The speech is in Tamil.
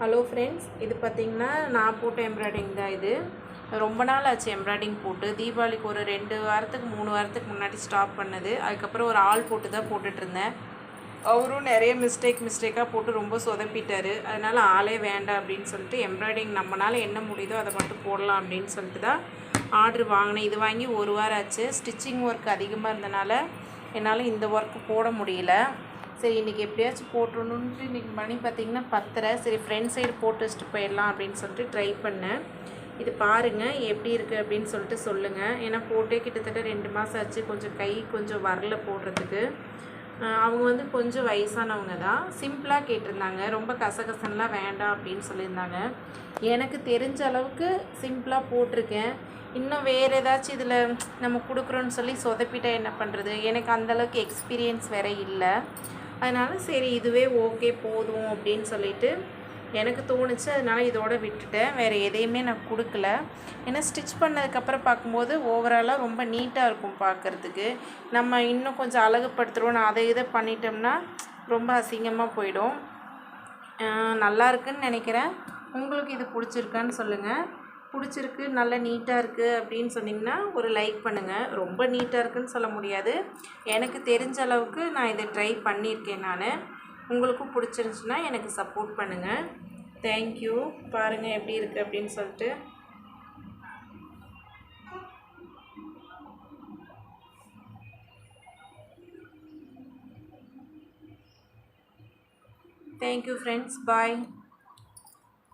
ஹலோ ஃப்ரெண்ட்ஸ், இது பார்த்திங்கன்னா நான் போட்ட எம்ப்ராய்டிங் தான். இது ரொம்ப நாள் ஆச்சு எம்ப்ராய்டிங் போட்டு. தீபாவளிக்கு ஒரு 2 வாரத்துக்கு 3 வாரத்துக்கு முன்னாடி ஸ்டாப் பண்ணது. அதுக்கப்புறம் ஒரு ஆள் போட்டு தான் போட்டுட்ருந்தேன். அவரும் நிறைய மிஸ்டேக்காக போட்டு ரொம்ப சொதப்பிட்டார். அதனால் ஆளே வேண்டாம் அப்படின்னு சொல்லிட்டு எம்ப்ராய்டிங் நம்மளால் என்ன முடியுதோ அதை மட்டும் போடலாம் அப்படின்னு சொல்லிட்டு தான் ஆர்டர் வாங்கினேன். இது வாங்கி 1 வாரம் ஆச்சு. ஸ்டிச்சிங் ஒர்க் அதிகமாக இருந்தனால என்னால் இந்த ஒர்க்கு போட முடியல. சரி, இன்றைக்கி எப்படியாச்சும் போட்டுடணுன்ட்டு இன்றைக்கி மணி பார்த்திங்கன்னா 10:30. சரி, ஃப்ரண்ட் சைடு போட்டு வச்சுட்டு போயிடலாம் அப்படின்னு சொல்லிட்டு ட்ரை பண்ணேன். இது பாருங்கள் எப்படி இருக்குது அப்படின்னு சொல்லிட்டு சொல்லுங்கள். ஏன்னா போட்டே கிட்டத்தட்ட 2 மாதம் ஆச்சு. கொஞ்சம் வரல போடுறதுக்கு. அவங்க கொஞ்சம் வயசானவங்க தான். சிம்பிளாக கேட்டிருந்தாங்க. ரொம்ப கசகசன்லாம் வேண்டாம் அப்படின்னு சொல்லியிருந்தாங்க. எனக்கு தெரிஞ்ச அளவுக்கு சிம்பிளாக போட்டிருக்கேன். இன்னும் வேறு ஏதாச்சும் இதில் நம்ம கொடுக்குறோன்னு சொல்லி சொதப்பிட்டா என்ன பண்ணுறது? எனக்கு அந்தளவுக்கு எக்ஸ்பீரியன்ஸ் வேறு இல்லை. அதனால் சரி, இதுவே ஓகே போதும் அப்படின்னு சொல்லிட்டு எனக்கு தோணுச்சு. அதனால் இதோட விட்டுட்டேன். வேறு எதையுமே நான் கொடுக்கல. ஏன்னா ஸ்டிச் பண்ணதுக்கப்புறம் பார்க்கும்போது ஓவராலாக ரொம்ப நீட்டாக இருக்கும் பார்க்குறதுக்கு. நம்ம இன்னும் கொஞ்சம் அழகுப்படுத்துகிறோம், நான் இதை பண்ணிட்டோம்னா ரொம்ப அசிங்கமாக போயிடும். நல்லா இருக்குன்னு நினைக்கிறேன். உங்களுக்கு இது பிடிச்சிருக்கான்னு சொல்லுங்கள். பிடிச்சிருக்கு, நல்லா நீட்டாக இருக்குது அப்படின்னு சொன்னிங்கன்னா ஒரு லைக் பண்ணுங்கள். ரொம்ப நீட்டாக இருக்குதுன்னு சொல்ல முடியாது. எனக்கு தெரிஞ்ச அளவுக்கு நான் இதை ட்ரை பண்ணியிருக்கேன் நான். உங்களுக்கும் பிடிச்சிருந்துச்சுன்னா எனக்கு சப்போர்ட் பண்ணுங்கள். தேங்க்யூ. பாருங்கள் எப்படி இருக்குது அப்படின்னு சொல்லிட்டு. Thank you friends. பாய்.